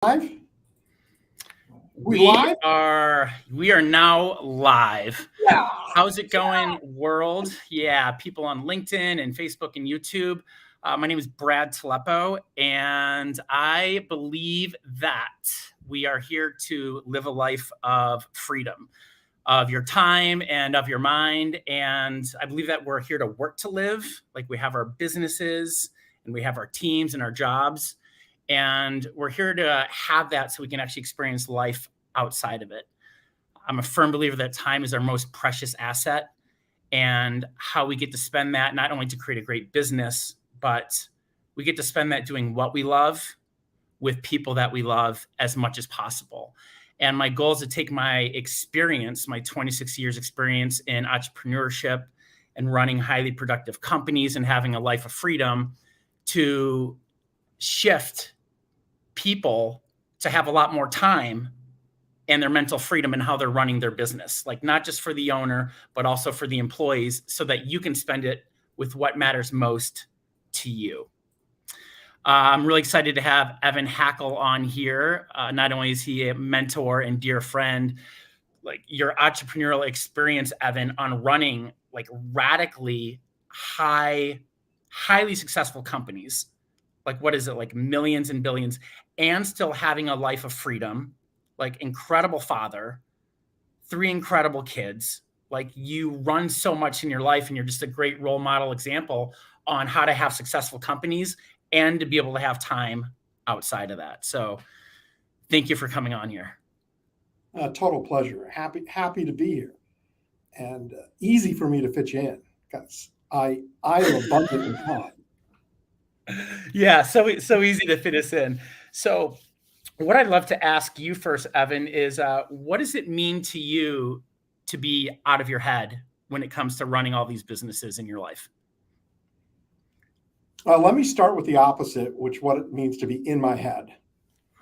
Live? We We live? are we are now live. Yeah. How's it going, world? Yeah, people on LinkedIn and Facebook and YouTube. My name is Brad Talepo, and I believe that we are here to live a life of freedom, of your time and of your mind. And I believe that we're here to work to live, like we have our businesses and we have our teams and our jobs. And we're here to have that so we can actually experience life outside of it. I'm a firm believer that time is our most precious asset, and how we get to spend that not only to create a great business, but we get to spend that doing what we love with people that we love as much as possible. And my goal is to take my experience, my 26 years experience in entrepreneurship and running highly productive companies and having a life of freedom, to shift people to have a lot more time and their mental freedom and how they're running their business, like not just for the owner, but also for the employees, so that you can spend it with what matters most to you. I'm really excited to have Evan Hackle on here. Not only is he a mentor and dear friend, like your entrepreneurial experience, Evan, on running like radically highly successful companies, like what is it, like millions and billions, and still having a life of freedom, like incredible father, three incredible kids. Like you run so much in your life, and you're just a great role model example on how to have successful companies and to be able to have time outside of that. So thank you for coming on here. Total pleasure. Happy to be here, and easy for me to fit you in because I am abundant in time. Yeah, so easy to fit us in. So what I'd love to ask you first, Evan, is what does it mean to you to be out of your head when it comes to running all these businesses in your life? Let me start with the opposite, which what it means to be in my head.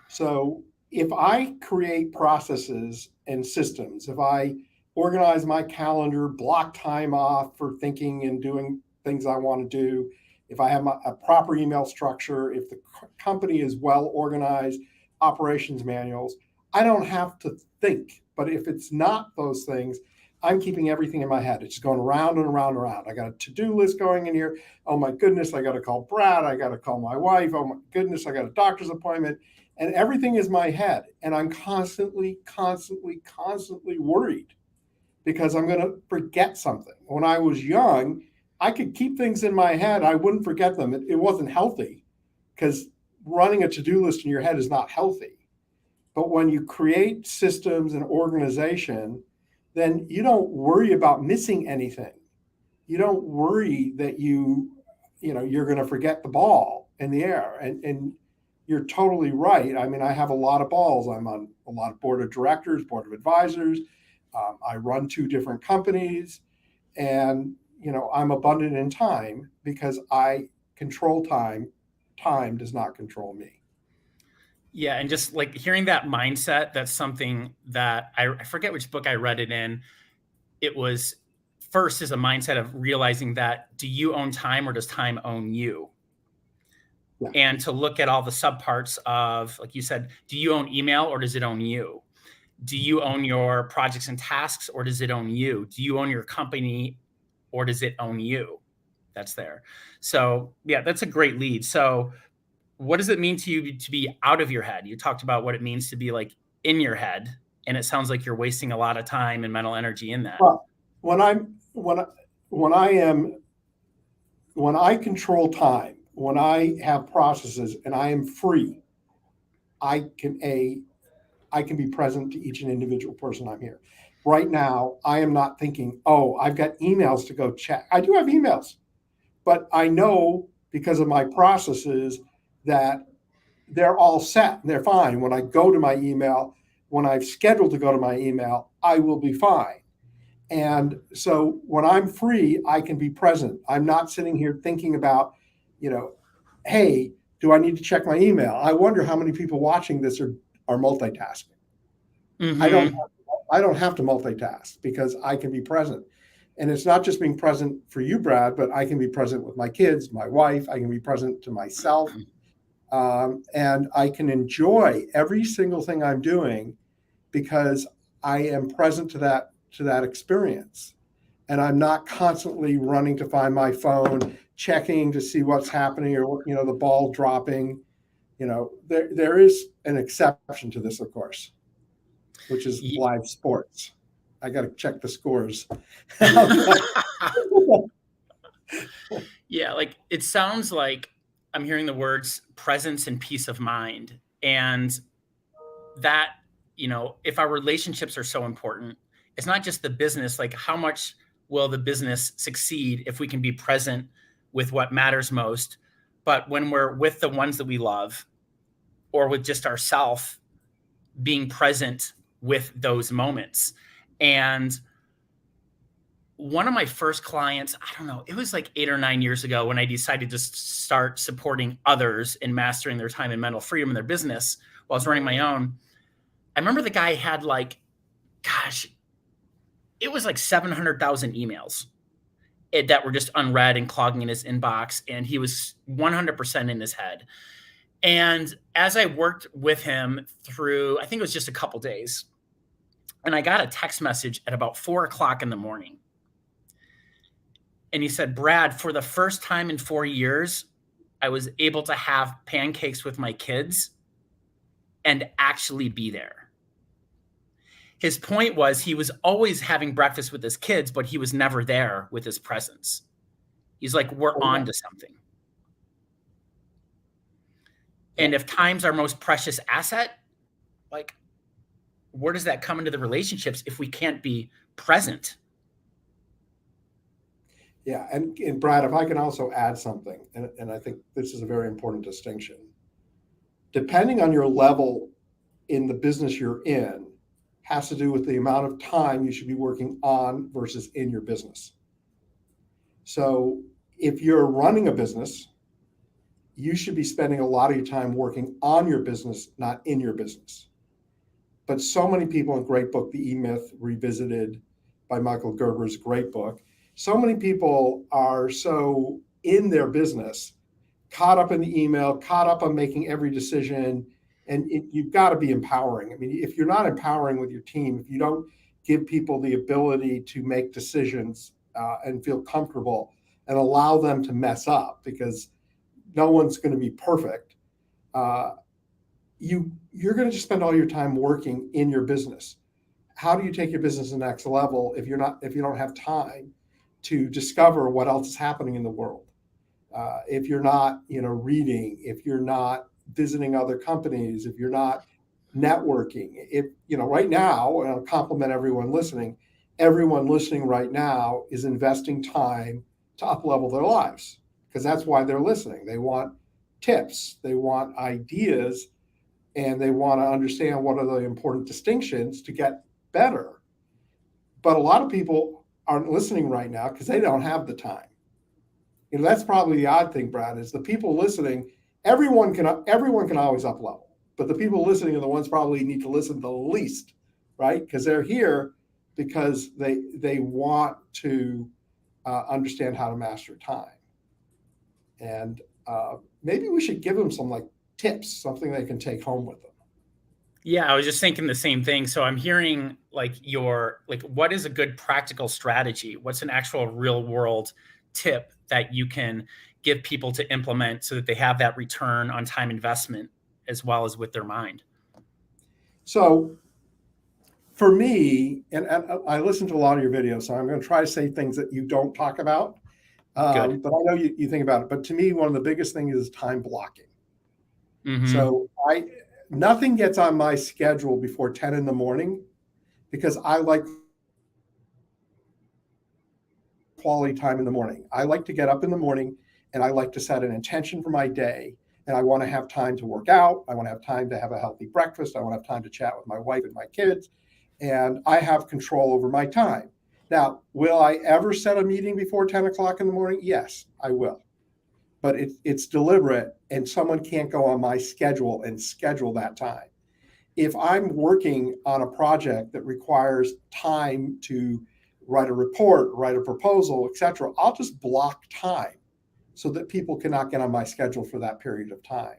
So if I create processes and systems, if I organize my calendar, block time off for thinking and doing things I want to do, if I have a proper email structure, if the company is well organized, operations manuals, I don't have to think. But if it's not those things, I'm keeping everything in my head. It's just going around and around and around. I got a to-do list going in here. Oh my goodness, I got to call Brad. I got to call my wife. Oh my goodness, I got a doctor's appointment. And everything is my head. And I'm constantly worried because I'm going to forget something. When I was young, I could keep things in my head. I wouldn't forget them. It wasn't healthy because running a to-do list in your head is not healthy. But when you create systems and organization, then you don't worry about missing anything. You don't worry that you're going to forget the ball in the air. And you're totally right. I mean, I have a lot of balls. I'm on a lot of board of directors, board of advisors. I run two different companies, and I'm abundant in time because I control time. Time does not control me. Yeah, and just like hearing that mindset, that's something that I forget which book I read it in. It was first is a mindset of realizing that, do you own time or does time own you? Yeah. And to look at all the subparts of, like you said, do you own email or does it own you? Do you own your projects and tasks or does it own you? Do you own your company or does it own you? That's there. So yeah, that's a great lead. So what does it mean to you to be out of your head? You talked about what it means to be like in your head, and it sounds like you're wasting a lot of time and mental energy in that. Well, when I'm when I am when I control time, when I have processes and I am free, I can a I can be present to each and individual person I'm here. Right now, I am not thinking, oh, I've got emails to go check. I do have emails, but I know because of my processes that they're all set and they're fine. When I go to my email, when I've scheduled to go to my email, I will be fine. And so when I'm free, I can be present. I'm not sitting here thinking about, you know, hey, do I need to check my email? I wonder how many people watching this are multitasking. I don't Mm-hmm. I don't have to multitask because I can be present. And it's not just being present for you, Brad, but I can be present with my kids, my wife. I can be present to myself. And I can enjoy every single thing I'm doing because I am present to that experience. And I'm not constantly running to find my phone, checking to see what's happening or, the ball dropping. There is an exception to this, of course, which is live sports. I got to check the scores. Yeah, like it sounds like I'm hearing the words presence and peace of mind. And that, if our relationships are so important, it's not just the business, like how much will the business succeed if we can be present with what matters most, but when we're with the ones that we love or with just ourself, being present with those moments. And one of my first clients, I don't know, it was like 8 or 9 years ago when I decided to start supporting others in mastering their time and mental freedom in their business while I was running my own. I remember the guy had it was like 700,000 emails that were just unread and clogging in his inbox. And he was 100% in his head. And as I worked with him through, I think it was just a couple days, and I got a text message at about 4:00 in the morning. And he said, Brad, for the first time in 4 years, I was able to have pancakes with my kids and actually be there. His point was he was always having breakfast with his kids, but he was never there with his presence. He's like, we're on to something. And if time's our most precious asset, like, where does that come into the relationships if we can't be present? Yeah. And Brad, if I can also add something, and I think this is a very important distinction. Depending on your level in the business you're in, has to do with the amount of time you should be working on versus in your business. So if you're running a business, you should be spending a lot of your time working on your business, not in your business. But so many people, in a great book, The E-Myth Revisited by Michael Gerber's great book, so many people are so in their business, caught up in the email, caught up on making every decision. And you've got to be empowering. I mean, if you're not empowering with your team, if you don't give people the ability to make decisions and feel comfortable and allow them to mess up, because no one's going to be perfect, you're going to just spend all your time working in your business. How do you take your business to the next level if you don't have time to discover what else is happening in the world? If you're not, reading, if you're not visiting other companies, if you're not networking, right now, and I'll compliment everyone listening right now is investing time to up-level their lives, because that's why they're listening. They want tips, they want ideas, and they want to understand what are the important distinctions to get better. But a lot of people aren't listening right now because they don't have the time. That's probably the odd thing, Brad, is the people listening. Everyone can always up level, but the people listening are the ones probably need to listen the least, right? Because they're here because they want to understand how to master time. And maybe we should give them some tips, something they can take home with them. Yeah, I was just thinking the same thing. So I'm hearing what is a good practical strategy? What's an actual real world tip that you can give people to implement so that they have that return on time investment as well as with their mind? So for me, and I listen to a lot of your videos, so I'm going to try to say things that you don't talk about. But I know you think about it. But to me, one of the biggest things is time blocking. Mm-hmm. So nothing gets on my schedule before 10 in the morning because I like quality time in the morning. I like to get up in the morning and I like to set an intention for my day. And I want to have time to work out. I want to have time to have a healthy breakfast. I want to have time to chat with my wife and my kids. And I have control over my time. Now, will I ever set a meeting before 10 o'clock in the morning? Yes, I will. But it's deliberate, and someone can't go on my schedule and schedule that time. If I'm working on a project that requires time to write a report, write a proposal, etc., I'll just block time so that people cannot get on my schedule for that period of time.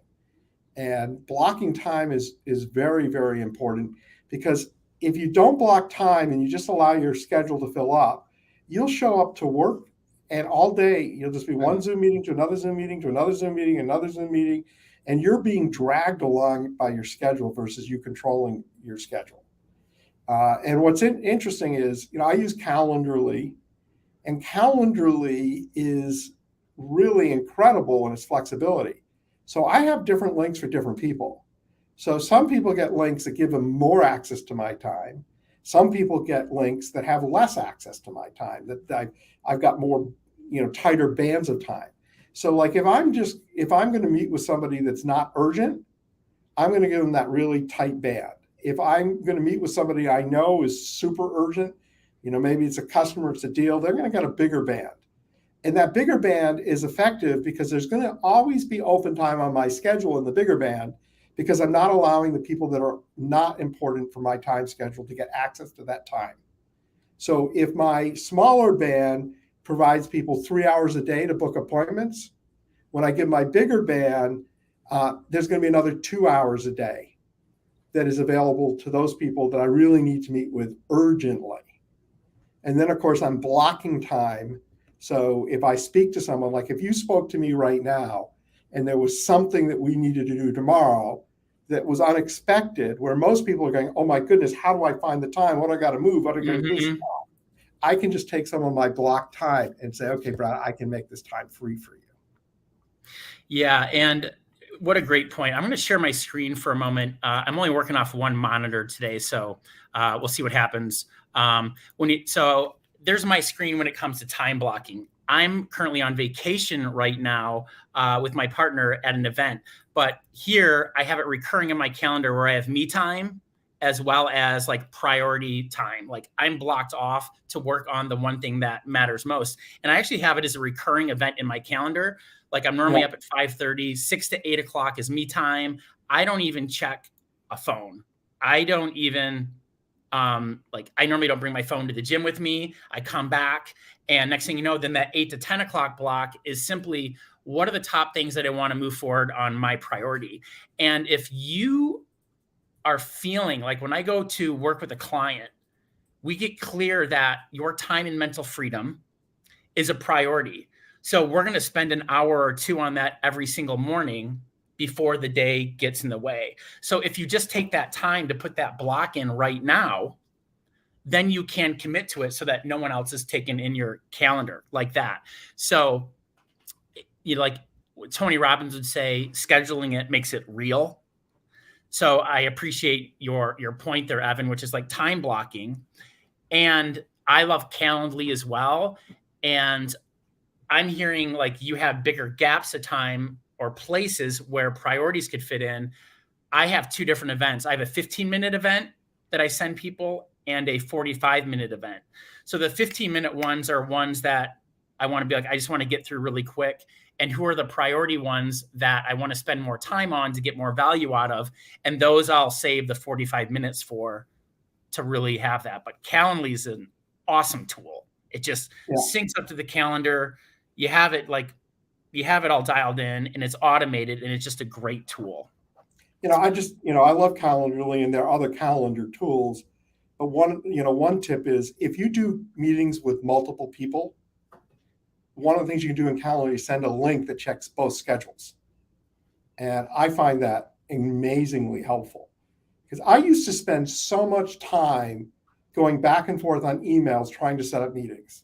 And blocking time is very, very important, because if you don't block time and you just allow your schedule to fill up, you'll show up to work and all day you'll just be one Zoom meeting to another Zoom meeting to another Zoom meeting, another Zoom meeting, and you're being dragged along by your schedule versus you controlling your schedule. And what's interesting is, I use Calendly, and Calendly is really incredible in its flexibility. So I have different links for different people. So some people get links that give them more access to my time. Some people get links that have less access to my time, that I've got more, tighter bands of time. So like if I'm going to meet with somebody that's not urgent, I'm going to give them that really tight band. If I'm going to meet with somebody I know is super urgent, maybe it's a customer, it's a deal, they're going to get a bigger band. And that bigger band is effective because there's going to always be open time on my schedule in the bigger band, because I'm not allowing the people that are not important for my time schedule to get access to that time. So if my smaller band provides people 3 hours a day to book appointments, when I give my bigger band, there's going to be another 2 hours a day that is available to those people that I really need to meet with urgently. And then, of course, I'm blocking time. So if I speak to someone, like if you spoke to me right now and there was something that we needed to do tomorrow that was unexpected, where most people are going, oh my goodness, how do I find the time? What do I got to move? What do I got to do? I can just take some of my blocked time and say, okay, Brad, I can make this time free for you. Yeah. And what a great point. I'm going to share my screen for a moment. I'm only working off one monitor today, so we'll see what happens. So there's my screen when it comes to time blocking. I'm currently on vacation right now with my partner at an event, but here I have it recurring in my calendar where I have me time as well as like priority time. Like I'm blocked off to work on the one thing that matters most. And I actually have it as a recurring event in my calendar. Like I'm normally up at 5:30, 6 to 8 o'clock is me time. I don't even check a phone. I don't even, I normally don't bring my phone to the gym with me. I come back and next thing you know, then that 8 to 10 o'clock block is simply, what are the top things that I want to move forward on my priority? And if you are feeling like when I go to work with a client, we get clear that your time and mental freedom is a priority. So we're going to spend an hour or two on that every single morning before the day gets in the way. So if you just take that time to put that block in right now, then you can commit to it so that no one else is taken in your calendar like that. So like Tony Robbins would say, scheduling it makes it real. So I appreciate your point there, Evan, which is like time blocking. And I love Calendly as well. And I'm hearing like you have bigger gaps of time or places where priorities could fit in. I have two different events. I have a 15-minute event that I send people and a 45-minute event. So the 15-minute ones are ones that I want to be like, I just want to get through really quick. And who are the priority ones that I want to spend more time on to get more value out of? And those I'll save the 45 minutes for to really have that. But Calendly is an awesome tool. It just syncs up to the calendar. You have it all dialed in and it's automated and it's just a great tool. I love Calendly and there are other calendar tools. But one tip is if you do meetings with multiple people, one of the things you can do in Calendly is send a link that checks both schedules. And I find that amazingly helpful because I used to spend so much time going back and forth on emails trying to set up meetings.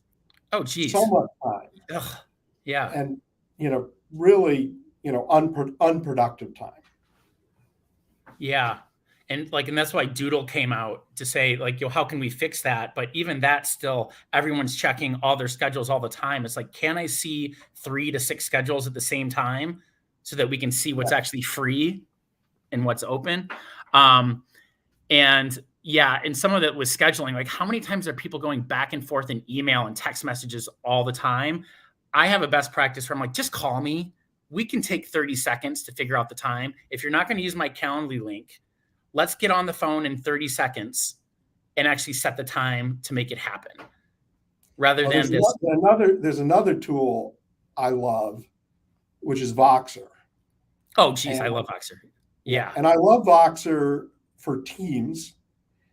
Oh, geez. So much time. Ugh. Yeah. And, really, unproductive time. Yeah. And that's why Doodle came out to say how can we fix that? But even that still, everyone's checking all their schedules all the time. It's like, can I see 3 to 6 schedules at the same time so that we can see what's actually free and what's open? And some of that was scheduling. Like how many times are people going back and forth in email and text messages all the time? I have a best practice where I'm like, just call me. We can take 30 seconds to figure out the time. If you're not going to use my Calendly link, let's get on the phone in 30 seconds and actually set the time to make it happen. Rather than this. There's another tool I love, which is Voxer. Oh, geez, I love Voxer. Yeah. And I love Voxer for teams.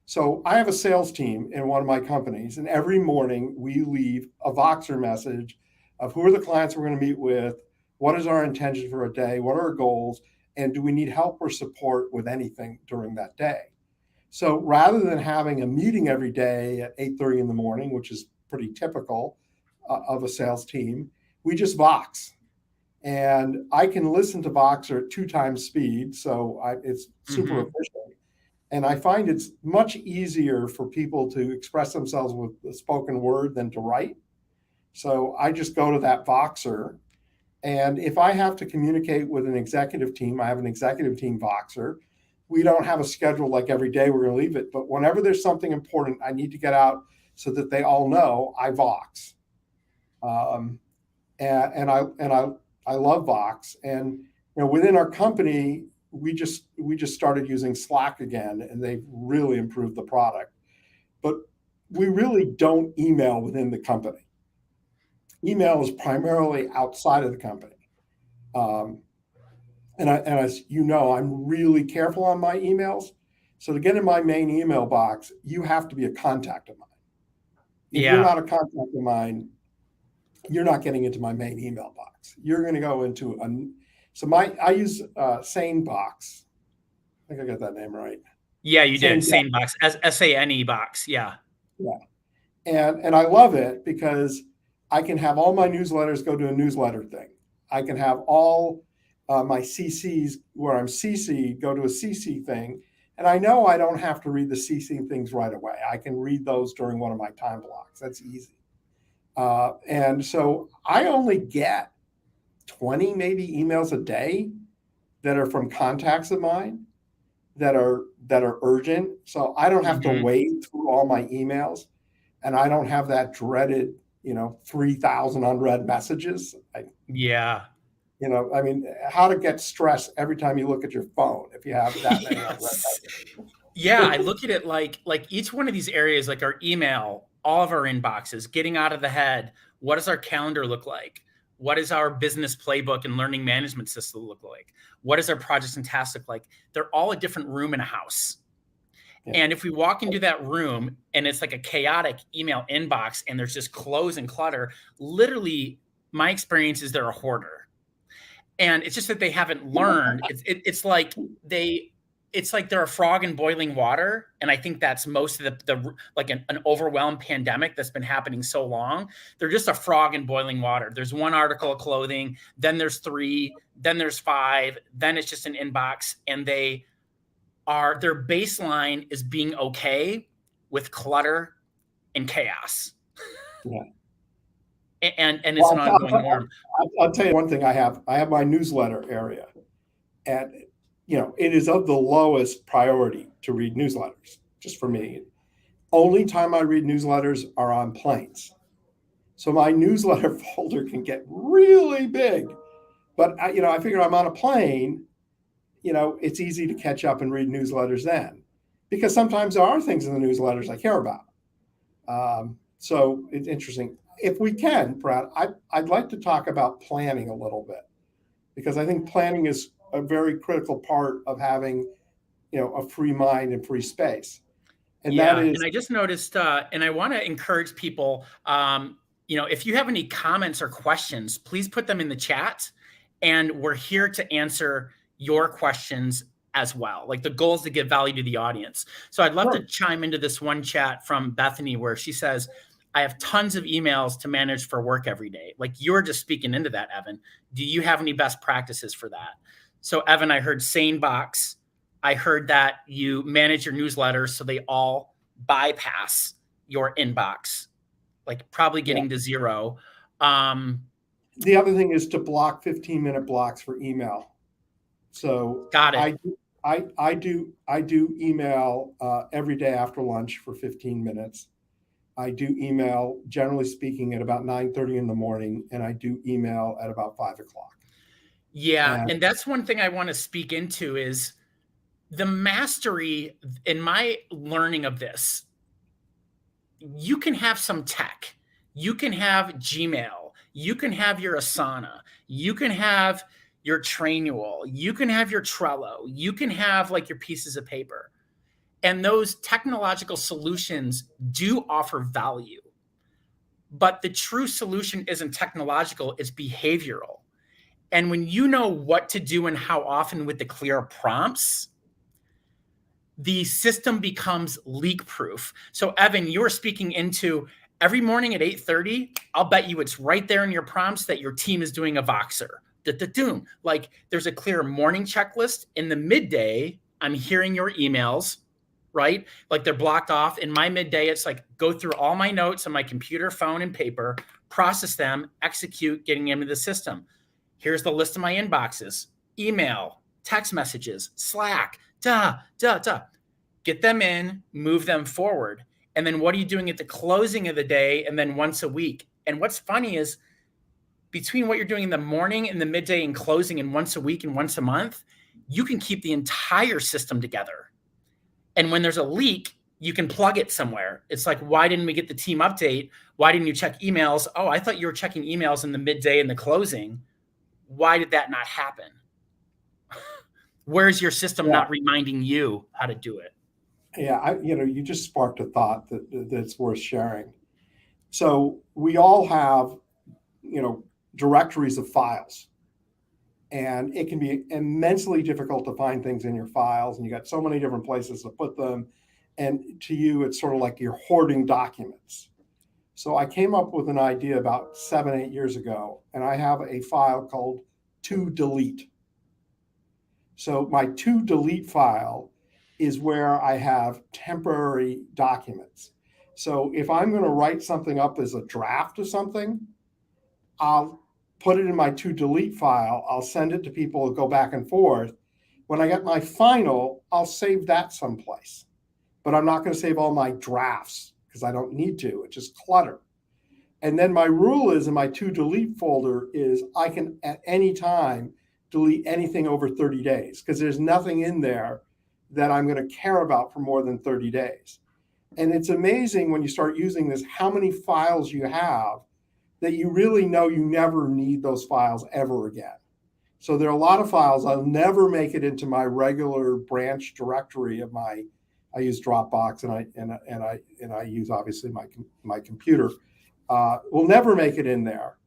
So I have a sales team in one of my companies, and every morning we leave a Voxer message of who are the clients we're going to meet with, what is our intention for a day, what are our goals, and do we need help or support with anything during that day. So rather than having a meeting every day at 8:30 in the morning, which is pretty typical of a sales team, we just Vox. And I can listen to Voxer at 2 times speed, so it's super efficient. And I find it's much easier for people to express themselves with the spoken word than to write. So I just go to that Voxer. And if I have to communicate with an executive team, I have an executive team Voxer. We don't have a schedule like every day we're going to leave it, but whenever there's something important I need to get out so that they all know, I Vox. Um, and I love Vox. And within our company, we just started using Slack again, and they've really improved the product. But we really don't email within the company. Email is primarily outside of the company. And as you know, I'm really careful on my emails. So to get in my main email box, you have to be a contact of mine. If you're not a contact of mine, you're not getting into my main email box. You're going to go into I use Sane Box. I think I got that name right. Yeah, you did. Sane Box, SANE Box. Yeah. Yeah. And I love it because I can have all my newsletters go to a newsletter thing. I can have all my CCs where I'm CC go to a CC thing. And I know I don't have to read the CC things right away. I can read those during one of my time blocks. That's easy. And so I only get 20 maybe emails a day that are from contacts of mine that are urgent. So I don't have to wade through all my emails, and I don't have that dreaded 3,000 unread messages. I mean, how to get stressed every time you look at your phone if you have that many unread messages. Yeah, I look at it like each one of these areas, like our email, all of our inboxes, getting out of the head. What does our calendar look like? What does our business playbook and learning management system look like? What does our projects and tasks look like? They're all a different room in a house. Yeah. And if we walk into that room and it's like a chaotic email inbox and there's just clothes and clutter, literally my experience is they're a hoarder. And it's just that they haven't learned. It's like they're a frog in boiling water. And I think that's most of the like an overwhelm pandemic that's been happening so long. They're just a frog in boiling water. There's one article of clothing, then there's 3, then there's 5, then it's just an inbox. And their baseline is being okay with clutter and chaos. Yeah. And it's an ongoing norm. I'll tell you one thing I have my newsletter area, and it is of the lowest priority to read newsletters, just for me. Only time I read newsletters are on planes. So my newsletter folder can get really big, but I figure I'm on a plane, it's easy to catch up and read newsletters then, because sometimes there are things in the newsletters I care about. So it's interesting. If we can, Brad, I'd like to talk about planning a little bit, because I think planning is a very critical part of having, a free mind and free space. And that is. And I just noticed, and I want to encourage people, if you have any comments or questions, please put them in the chat, and we're here to answer your questions as well. Like, the goal is to give value to the audience. So I'd love to chime into this one chat from Bethany where she says, I have tons of emails to manage for work every day. Like, you're just speaking into that, Evan. Do you have any best practices for that? So Evan, I heard Sane Box. I heard that you manage your newsletters so they all bypass your inbox, like probably getting to 0. The other thing is to block 15-minute blocks for email. So got it. I do email every day after lunch for 15 minutes. I do email, generally speaking, at about 9:30 in the morning, and I do email at about 5 o'clock. Yeah, and that's one thing I want to speak into is the mastery in my learning of this. You can have some tech. You can have Gmail. You can have your Asana. You can have your Trainual, you can have your Trello, you can have like your pieces of paper. And those technological solutions do offer value. But the true solution isn't technological, it's behavioral. And when you know what to do and how often with the clear prompts, the system becomes leak proof. So Evan, you were speaking into every morning at 8:30, I'll bet you it's right there in your prompts that your team is doing a Voxer. Da-da-doom. Like there's a clear morning checklist. In the midday, I'm hearing your emails, right? Like they're blocked off. In my midday, it's like go through all my notes on my computer, phone, and paper, process them, execute, getting them into the system. Here's the list of my inboxes, email, text messages, Slack, get them in, move them forward. And then what are you doing at the closing of the day and then once a week? And what's funny is between what you're doing in the morning and the midday and closing and once a week and once a month, you can keep the entire system together. And when there's a leak, you can plug it somewhere. It's like, why didn't we get the team update? Why didn't you check emails? Oh, I thought you were checking emails in the midday and the closing. Why did that not happen? Where's your system not reminding you how to do it? Yeah, you just sparked a thought that's worth sharing. So we all have, directories of files, and it can be immensely difficult to find things in your files, and you got so many different places to put them. And to you, it's sort of like you're hoarding documents. So I came up with an idea about 7, 8 years ago, and I have a file called to delete. So my to delete file is where I have temporary documents. So if I'm going to write something up as a draft of something, I'll put it in my to delete file. I'll send it to people, go back and forth. When I get my final, I'll save that someplace. But I'm not going to save all my drafts because I don't need to. It's just clutter. And then my rule is in my to delete folder is I can at any time delete anything over 30 days because there's nothing in there that I'm going to care about for more than 30 days. And it's amazing when you start using this, how many files you have that you really know you never need those files ever again. So there are a lot of files I'll never make it into my regular branch directory of I use Dropbox and I use obviously my computer. Will never make it in there.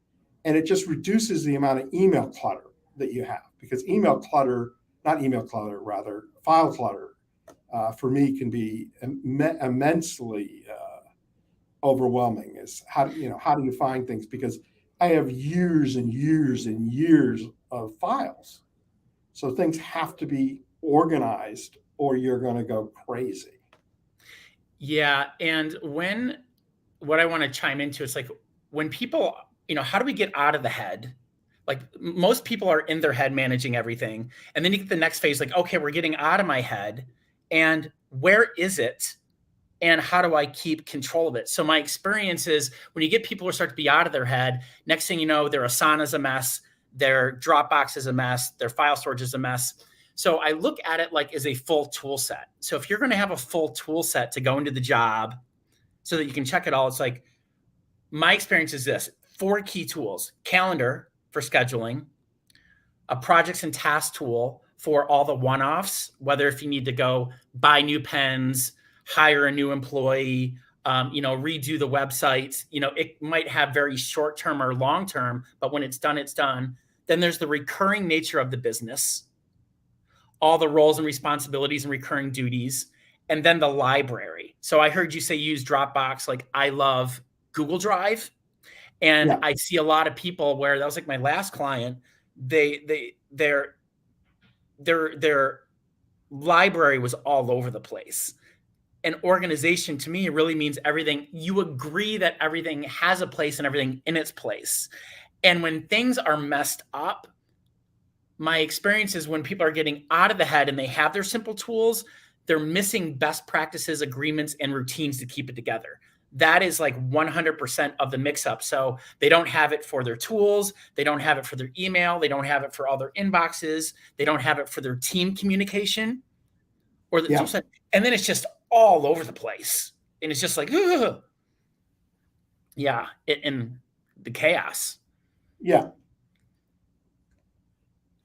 And it just reduces the amount of email clutter that you have, because file clutter for me can be immensely overwhelming. Is how do you find things, because I have years and years and years of files. So things have to be organized or you're going to go crazy. Yeah. And what I want to chime into is like when people, how do we get out of the head? Like most people are in their head managing everything. And then you get the next phase, like, okay, we're getting out of my head. And where is it? And how do I keep control of it? So my experience is when you get people who start to be out of their head, next thing you know, their Asana's a mess, their Dropbox is a mess, their file storage is a mess. So I look at it like as a full tool set. So if you're going to have a full tool set to go into the job so that you can check it all, it's like, my experience is this: 4 key tools: calendar for scheduling, a projects and task tool for all the one-offs, whether if you need to go buy new pens, hire a new employee, redo the websites, it might have very short-term or long-term, but when it's done, it's done. Then there's the recurring nature of the business, all the roles and responsibilities and recurring duties, and then the library. So I heard you say use Dropbox. Like I love Google Drive. And yeah. I see a lot of people where that was like my last client, their library was all over the place. And organization to me really means everything. You agree that everything has a place and everything in its place. And when things are messed up, my experience is when people are getting out of the head and they have their simple tools, they're missing best practices, agreements, and routines to keep it together. That is like 100% of the mix-up. So they don't have it for their tools. They don't have it for their email. They don't have it for all their inboxes. They don't have it for their team communication. And then it's just all over the place. And it's just like, ugh. And the chaos. Yeah.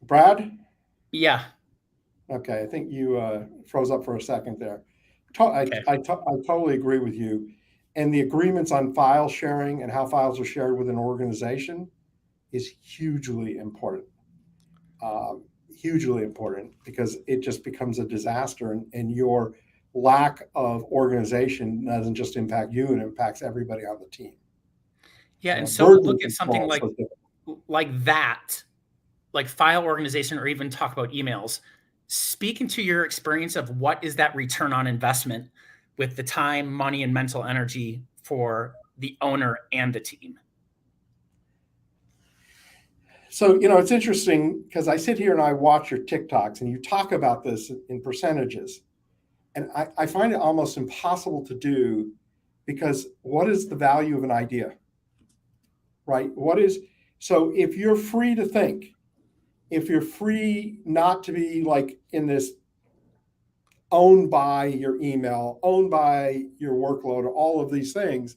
Brad? Yeah. Okay, I think you froze up for a second there. Okay. I totally agree with you. And the agreements on file sharing and how files are shared with an organization is hugely important. Hugely important because it just becomes a disaster, and your lack of organization doesn't just impact you, it impacts everybody on the team. Yeah. And so Version look at something control. So like that, like file organization, or even talk about emails. Speak into your experience of what is that return on investment with the time, money, and mental energy for the owner and the team. So, it's interesting because I sit here and I watch your TikToks and you talk about this in percentages. And I find it almost impossible to do because what is the value of an idea, right? So if you're free to think, if you're free not to be like in this owned by your email, owned by your workload, or all of these things,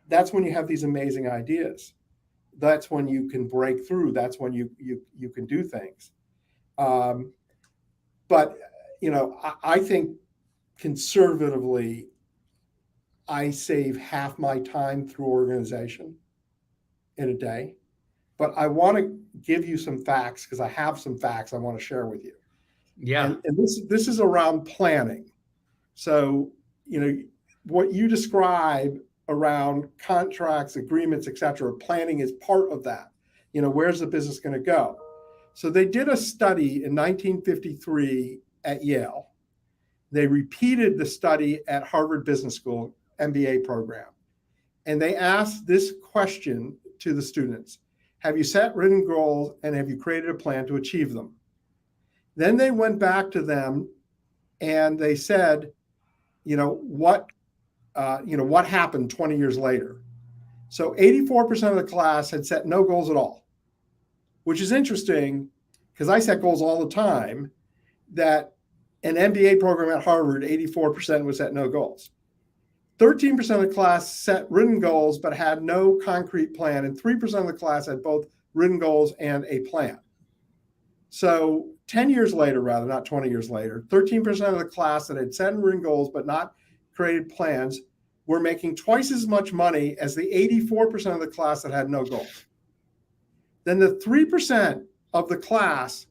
that's when you have these amazing ideas. That's when you can break through. That's when you can do things. Um, but I think conservatively, I save half my time through organization in a day. But I want to give you some facts because I have some facts I want to share with you. Yeah. And this is around planning. So, what you describe around contracts, agreements, et cetera, planning is part of that. Where's the business going to go? So they did a study in 1953 at Yale. They repeated the study at Harvard Business School MBA program. And they asked this question to the students: have you set written goals and have you created a plan to achieve them? Then they went back to them and they said, what what happened 20 years later? So 84% of the class had set no goals at all, which is interesting because I set goals all the time. That an MBA program at Harvard, 84% was set no goals. 13% of the class set written goals but had no concrete plan, and 3% of the class had both written goals and a plan. So 10 years later, rather, not 20 years later, 13% of the class that had set written goals but not created plans were making twice as much money as the 84% of the class that had no goals. Then the 3% of the class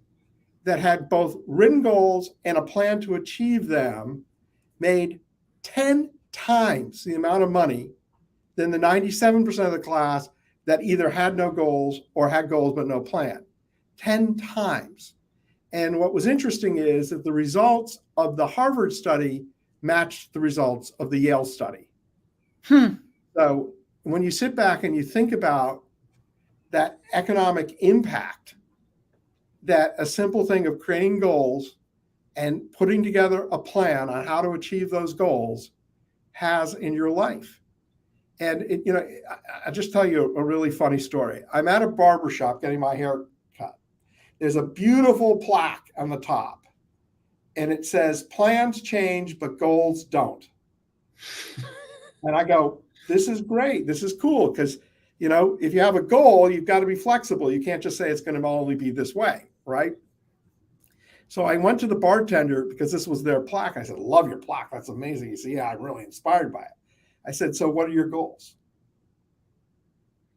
that had both written goals and a plan to achieve them made 10 times the amount of money than the 97% of the class that either had no goals or had goals but no plan. 10 times. And what was interesting is that the results of the Harvard study matched the results of the Yale study. So when you sit back and you think about that economic impact that a simple thing of creating goals and putting together a plan on how to achieve those goals has in your life. And I just tell you a really funny story. I'm at a barbershop getting my hair cut. There's a beautiful plaque on the top, and it says, "Plans change, but goals don't." And I go, "This is great. This is cool." Because, if you have a goal, you've got to be flexible. You can't just say it's going to only be this way, right? So I went to the bartender because this was their plaque. I said, "Love your plaque. That's amazing." He said, "Yeah, I'm really inspired by it." I said, "So what are your goals?"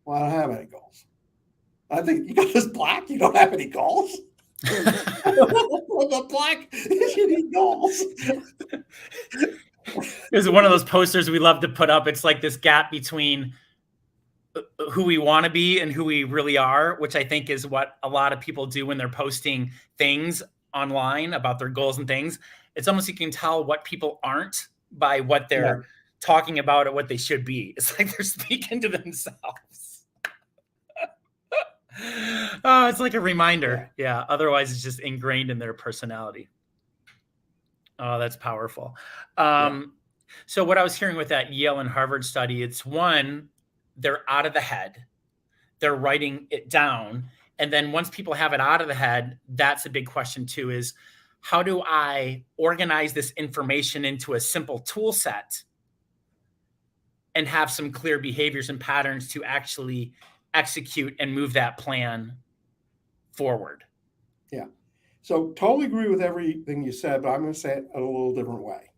"Well, I don't have any goals." I think, "You got this plaque? You don't have any goals?" The plaque, you need goals. It's one of those posters we love to put up. It's like this gap between who we want to be and who we really are, which I think is what a lot of people do when they're posting things online about their goals and things. It's almost, you can tell what people aren't by what they're talking about or what they should be. It's like they're speaking to themselves. Oh, it's like a reminder. Yeah. Otherwise, it's just ingrained in their personality. Oh, that's powerful. So what I was hearing with that Yale and Harvard study, it's one, they're out of the head. They're writing it down. And then once people have it out of the head, that's a big question too, is how do I organize this information into a simple tool set and have some clear behaviors and patterns to actually execute and move that plan forward? Yeah. So totally agree with everything you said, but I'm going to say it a little different way.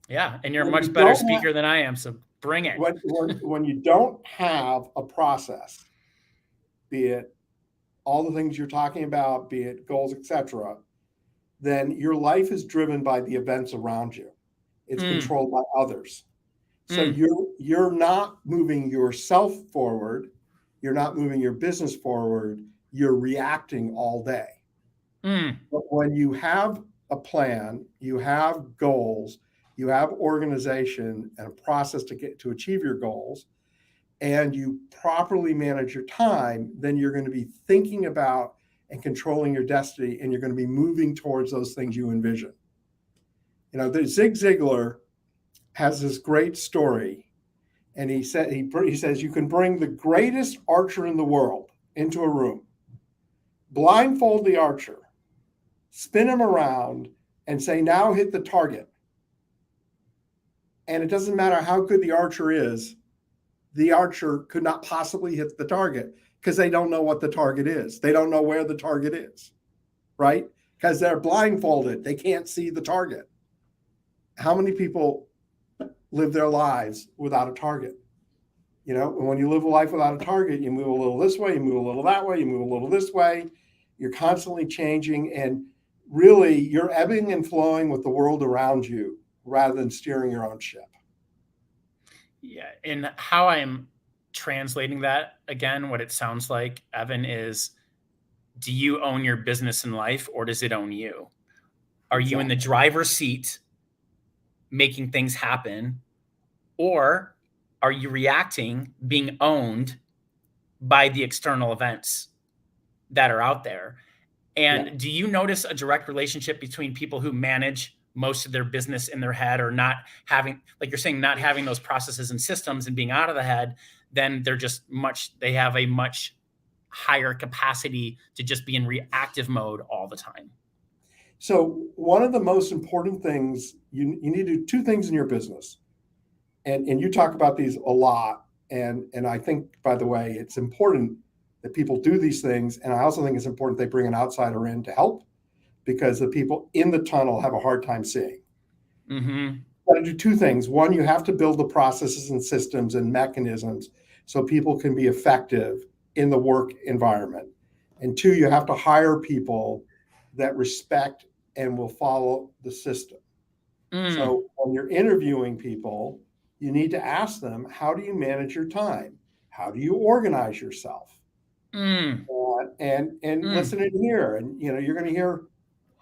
Yeah. And you're a When you much better don't have, speaker than I am. So bring it. when you don't have a process, be it all the things you're talking about, be it goals, etc., then your life is driven by the events around you. It's Mm, controlled by others. So mm, you're not moving yourself forward. You're not moving your business forward. You're reacting all day. mm, But when you have a plan, you have goals, you have organization and a process to achieve your goals, and you properly manage your time, then you're going to be thinking about and controlling your destiny, and you're going to be moving towards those things you envision. Zig Ziglar has this great story, and he says you can bring the greatest archer in the world into a room, blindfold the archer, spin him around, and say, now hit the target. And it doesn't matter how good the archer is, the archer could not possibly hit the target because they don't know what the target is. They don't know where the target is, right? Because they're blindfolded. They can't see the target. How many people live their lives without a target? When you live a life without a target, you move a little this way, you move a little that way, you move a little this way. You're constantly changing, and really you're ebbing and flowing with the world around you rather than steering your own ship. yeah. And how I'm translating that again, what it sounds like, Evan, is do you own your business and life, or does it own you? Are you in the driver's seat making things happen, or are you reacting, being owned by the external events that are out there? And Yeah. do you notice a direct relationship between people who manage most of their business in their head, or not having, like you're saying, not having those processes and systems and being out of the head? Then they have a much higher capacity to just be in reactive mode all the time. So one of the most important things, you need to do two things in your business. And you talk about these a lot. And I think, by the way, it's important that people do these things. And I also think it's important they bring an outsider in to help, because the people in the tunnel have a hard time seeing. Mm-hmm. You got to do two things. One, you have to build the processes and systems and mechanisms so people can be effective in the work environment. And two, you have to hire people that respect and will follow the system. So when you're interviewing people, you need to ask them, how do you manage your time? How do you organize yourself? Mm. And listen in here, and you're going to hear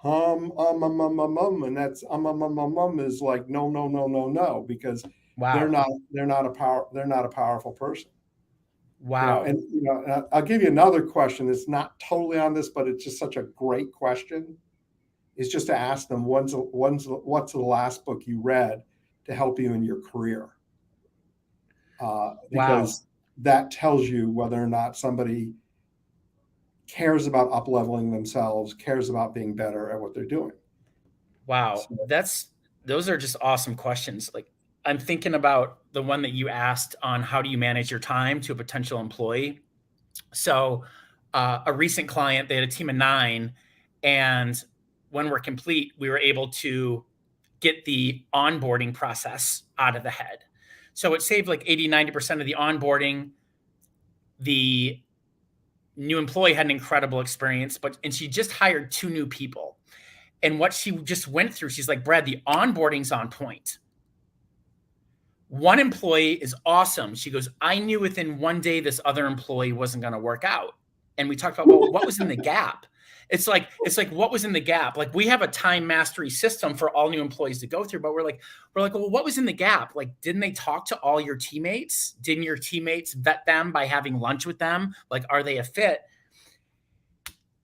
and that's is like no, no, no, no, no, because they're Wow. not a powerful person. Wow. And I'll give you another question that's not totally on this, but it's just such a great question. Is just to ask them, what's the last book you read to help you in your career? Wow. Because that tells you whether or not somebody cares about up-leveling themselves, cares about being better at what they're doing. Wow. So, Those are just awesome questions. Like, I'm thinking about the one that you asked on how do you manage your time to a potential employee. So, a recent client, they had a team of 9, and when we're complete, we were able to get the onboarding process out of the head. So it saved like 80-90% of the onboarding. The new employee had an incredible experience, and she just hired 2 new people. And what she just went through, she's like, Brad, the onboarding's on point. One employee is awesome. She goes, I knew within 1 day this other employee wasn't going to work out. And we talked about, well, what was in the gap? It's like what was in the gap? Like, we have a time mastery system for all new employees to go through, but we're like, well, what was in the gap? Like, didn't they talk to all your teammates? Didn't your teammates vet them by having lunch with them? Like, are they a fit?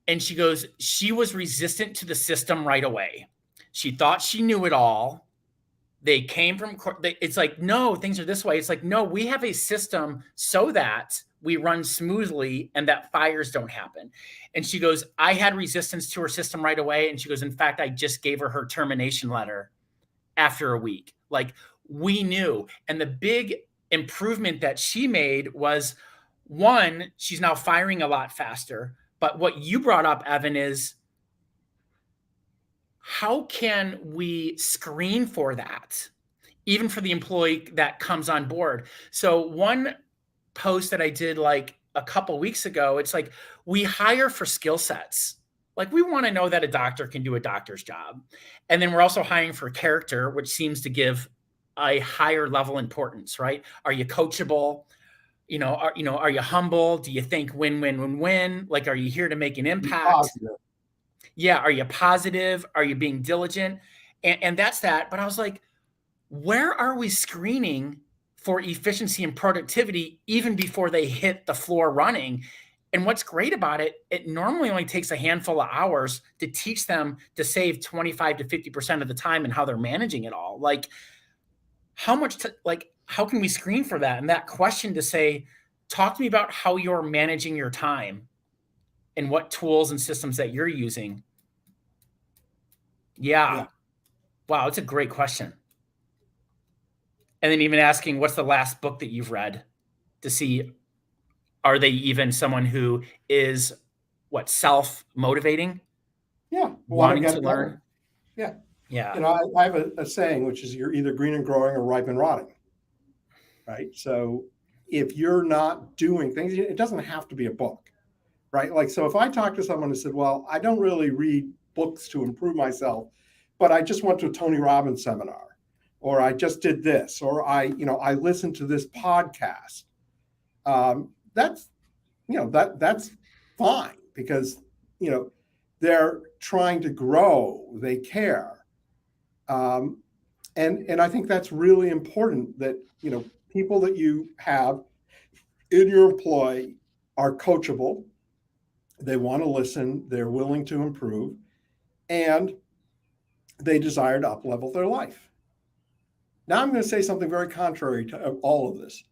And she goes, she was resistant to the system right away. She thought she knew it all. They came from, it's like, no, things are this way. It's like, no, we have a system so that we run smoothly and that fires don't happen. And she goes, I had resistance to her system right away. And she goes, in fact, I just gave her termination letter after a week. Like, we knew. And the big improvement that she made was, one, she's now firing a lot faster. But what you brought up, Evan, is how can we screen for that, even for the employee that comes on board? So one post that I did like a couple weeks ago, it's like we hire for skill sets. Like we want to know that a doctor can do a doctor's job. And then we're also hiring for character, which seems to give a higher level importance, right? Are you coachable? Are you humble? Do you think win, win, win, win? Like, are you here to make an impact? Positive. Yeah. Are you positive? Are you being diligent? And that's that. But I was like, where are we screening for efficiency and productivity even before they hit the floor running? And what's great about it, it normally only takes a handful of hours to teach them to save 25 to 50% of the time and how they're managing it all. Like, how can we screen for that? And that question to say, talk to me about how you're managing your time and what tools and systems that you're using. Yeah. Yeah. Wow, it's a great question. And then even asking, what's the last book that you've read to see, are they even someone who is self-motivating, Yeah. wanting to learn? Yeah. Yeah. I have a saying, which is you're either green and growing or ripe and rotting. Right. So if you're not doing things, it doesn't have to be a book. Right. Like, so if I talk to someone who said, well, I don't really read books to improve myself, but I just went to a Tony Robbins seminar, or I just did this, or I listened to this podcast. That's that's fine, because they're trying to grow, they care, and I think that's really important, that people that you have in your employ are coachable, they want to listen, they're willing to improve, and they desire to uplevel their life. Now I'm going to say something very contrary to all of this,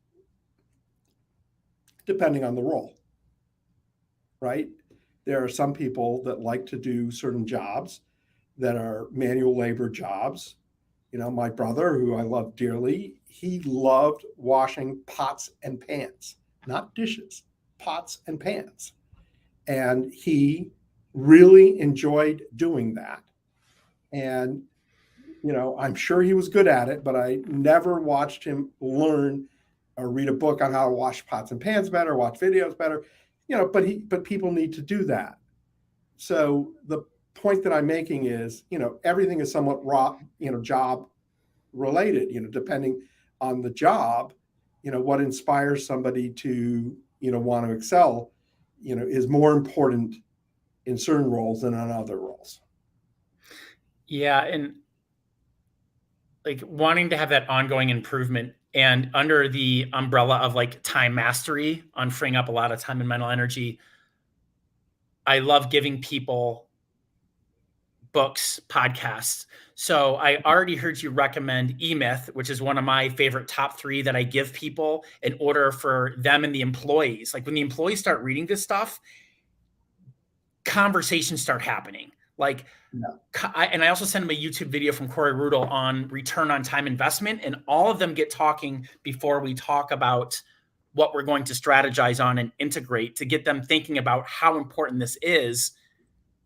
depending on the role. Right? There are some people that like to do certain jobs that are manual labor jobs. My brother, who I love dearly, he loved washing pots and pans, not dishes, pots and pans. And he really enjoyed doing that. And, I'm sure he was good at it, but I never watched him learn or read a book on how to wash pots and pans better, watch videos better. But people need to do that. So the point that I'm making is, everything is somewhat raw, job related, depending on the job, what inspires somebody to, want to excel, is more important in certain roles than on other roles. Yeah. And like wanting to have that ongoing improvement, and under the umbrella of like time mastery on freeing up a lot of time and mental energy, I love giving people books, podcasts. So I already heard you recommend E-Myth, which is one of my favorite top 3 that I give people in order for them and the employees. Like when the employees start reading this stuff, conversations start happening. Like, and I also sent them a YouTube video from Corey Rudel on return on time investment, and all of them get talking before we talk about what we're going to strategize on and integrate, to get them thinking about how important this is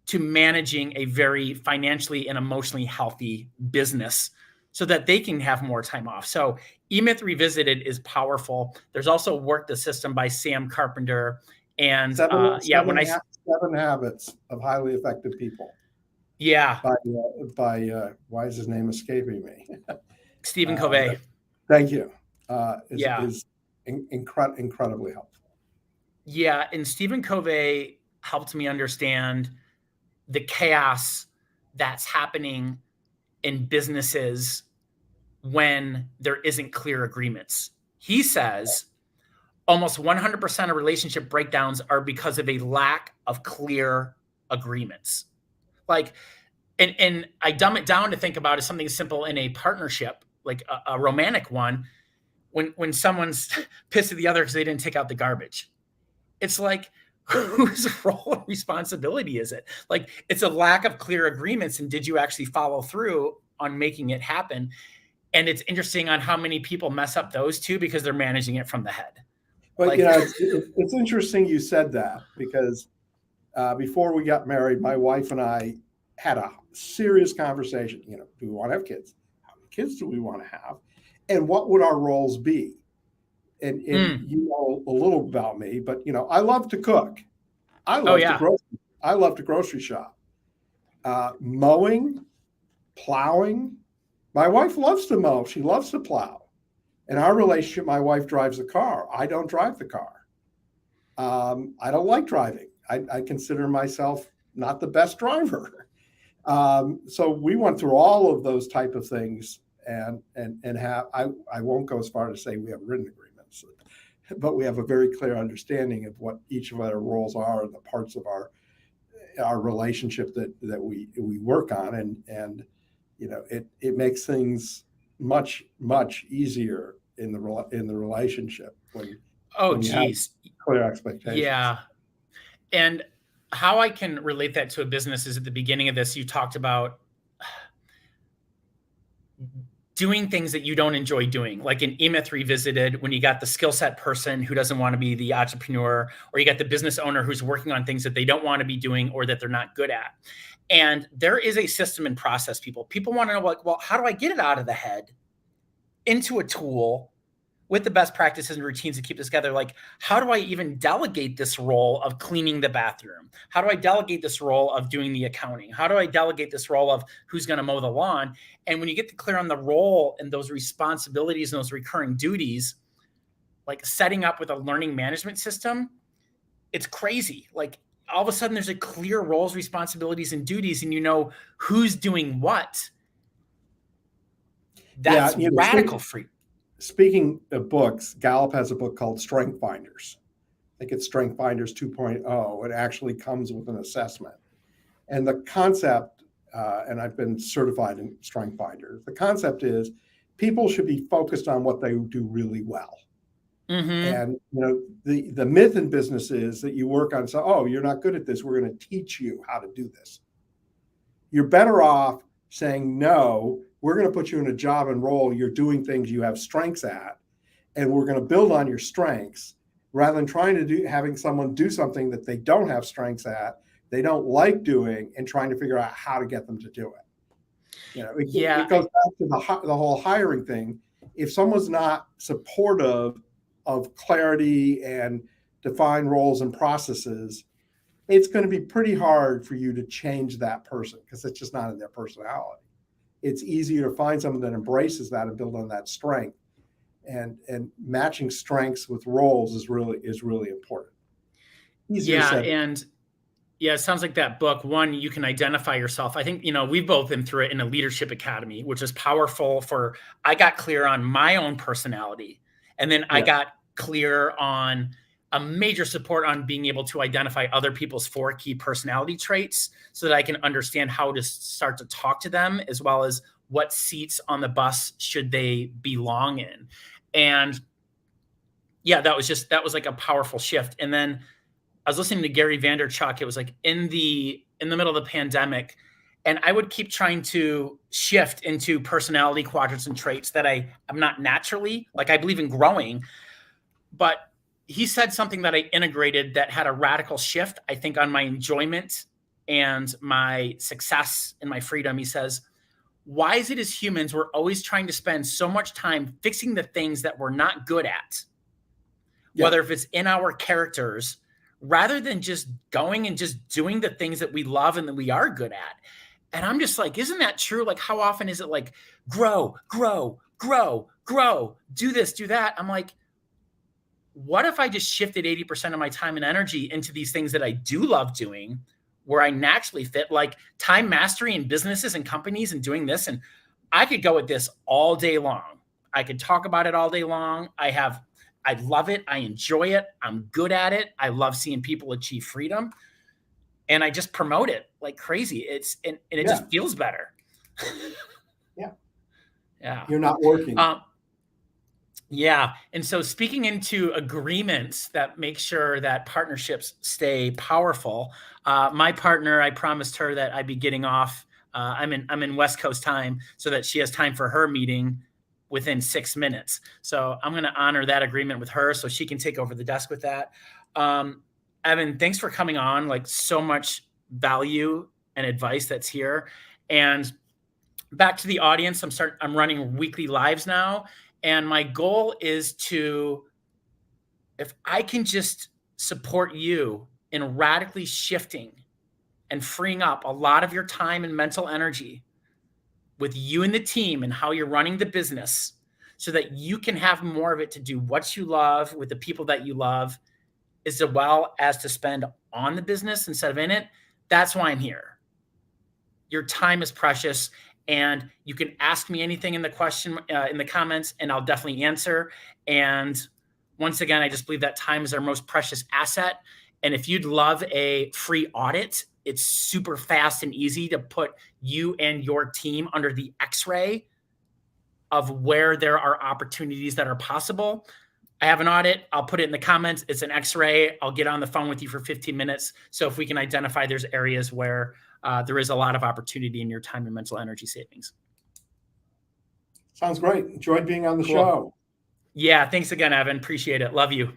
to managing a very financially and emotionally healthy business, so that they can have more time off. So E-Myth Revisited is powerful. There's also Work the System by Sam Carpenter. And Seven Habits of Highly Effective People. Yeah. By why is his name escaping me? Stephen Covey. Thank you. Is incredibly helpful. Yeah. And Stephen Covey helped me understand the chaos that's happening in businesses when there isn't clear agreements. He says almost 100% of relationship breakdowns are because of a lack of clear agreements. Like, and I dumb it down to think about as something simple in a partnership, like a romantic one, when someone's pissed at the other because they didn't take out the garbage. It's like, whose role and responsibility is it? Like, it's a lack of clear agreements. And did you actually follow through on making it happen? And it's interesting on how many people mess up those two because they're managing it from the head. But, it's interesting you said that, because before we got married, my wife and I had a serious conversation. Do we want to have kids? How many kids do we want to have? And what would our roles be? And you know a little about me, but I love to cook. I Oh love to yeah. grocery. I love to grocery shop. Mowing, plowing. My wife loves to mow. She loves to plow. In our relationship, my wife drives the car. I don't drive the car. I don't like driving. I consider myself not the best driver. So we went through all of those type of things, and have I won't go as far as to say we have written agreements, but we have a very clear understanding of what each of our roles are and the parts of our relationship that we work on, and it makes things much easier in the relationship Oh when you have geez. clear expectations. Yeah. And how I can relate that to a business is at the beginning of this, you talked about doing things that you don't enjoy doing. Like in E-Myth Revisited, when you got the skill set person who doesn't want to be the entrepreneur, or you got the business owner who's working on things that they don't want to be doing or that they're not good at. And there is a system and process, people. People want to know, like, well, how do I get it out of the head into a tool with the best practices and routines to keep this together? Like, how do I even delegate this role of cleaning the bathroom? How do I delegate this role of doing the accounting? How do I delegate this role of who's going to mow the lawn? And when you get clear on the role and those responsibilities and those recurring duties, like setting up with a learning management system, it's crazy. Like all of a sudden there's a clear roles, responsibilities, and duties, and you know who's doing what. That's radical freedom. Speaking of books, Gallup has a book called Strength Finders. I think it's Strength Finders 2.0. It actually comes with an assessment. And the concept, and I've been certified in Strength Finders, the concept is people should be focused on what they do really well. And the myth in business is that you work on, oh, you're not good at this, we're going to teach you how to do this. You're better off saying, no, we're going to put you in a job and role. You're doing things you have strengths at, and we're going to build on your strengths rather than having someone do something that they don't have strengths at, they don't like doing, and trying to figure out how to get them to do it. It goes back to the whole hiring thing. If someone's not supportive of clarity and defined roles and processes, it's going to be pretty hard for you to change that person because it's just not in their personality. It's easier to find someone that embraces that and build on that strength. And matching strengths with roles is really important. It sounds like that book. One, you can identify yourself. I think, we've both been through it in a leadership academy, which is powerful I got clear on my own personality. And then I got clear on a major support on being able to identify other people's 4 key personality traits so that I can understand how to start to talk to them, as well as what seats on the bus should they belong in. And that was like a powerful shift. And then I was listening to Gary Vaynerchuk. It was like in the middle of the pandemic, and I would keep trying to shift into personality quadrants and traits that I'm not naturally, like I believe in growing, but he said something that I integrated that had a radical shift, I think, on my enjoyment and my success and my freedom. He says, why is it as humans, we're always trying to spend so much time fixing the things that we're not good at, whether if it's in our characters, rather than just going and just doing the things that we love and that we are good at. And I'm just like, isn't that true? Like, how often is it like, grow, do this, do that? I'm like, what if I just shifted 80% of my time and energy into these things that I do love doing, where I naturally fit, like time mastery in businesses and companies and doing this? And I could go at this all day long. I could talk about it all day long. I love it. I enjoy it. I'm good at it. I love seeing people achieve freedom. And I just promote it like crazy. And it just feels better. Yeah. You're not working. And so speaking into agreements that make sure that partnerships stay powerful, my partner, I promised her that I'd be getting off. I'm in West Coast time so that she has time for her meeting within 6 minutes. So I'm going to honor that agreement with her so she can take over the desk with that. Evan, thanks for coming on. Like, so much value and advice that's here. And back to the audience, I'm running weekly lives now. And my goal is to, if I can just support you in radically shifting and freeing up a lot of your time and mental energy with you and the team and how you're running the business so that you can have more of it to do what you love with the people that you love, as well as to spend on the business instead of in it, that's why I'm here. Your time is precious, and you can ask me anything in the comments, and I'll definitely answer. And once again, I just believe that time is our most precious asset. And if you'd love a free audit, it's super fast and easy to put you and your team under the X-ray of where there are opportunities that are possible. I have an audit. I'll put it in the comments. It's an X-ray. I'll get on the phone with you for 15 minutes. So if we can identify there's areas where there is a lot of opportunity in your time and mental energy savings. Sounds great. Enjoyed being on the Cool. show. Yeah. Thanks again, Evan. Appreciate it. Love you.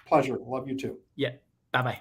Pleasure. Love you too. Yeah. Bye-bye.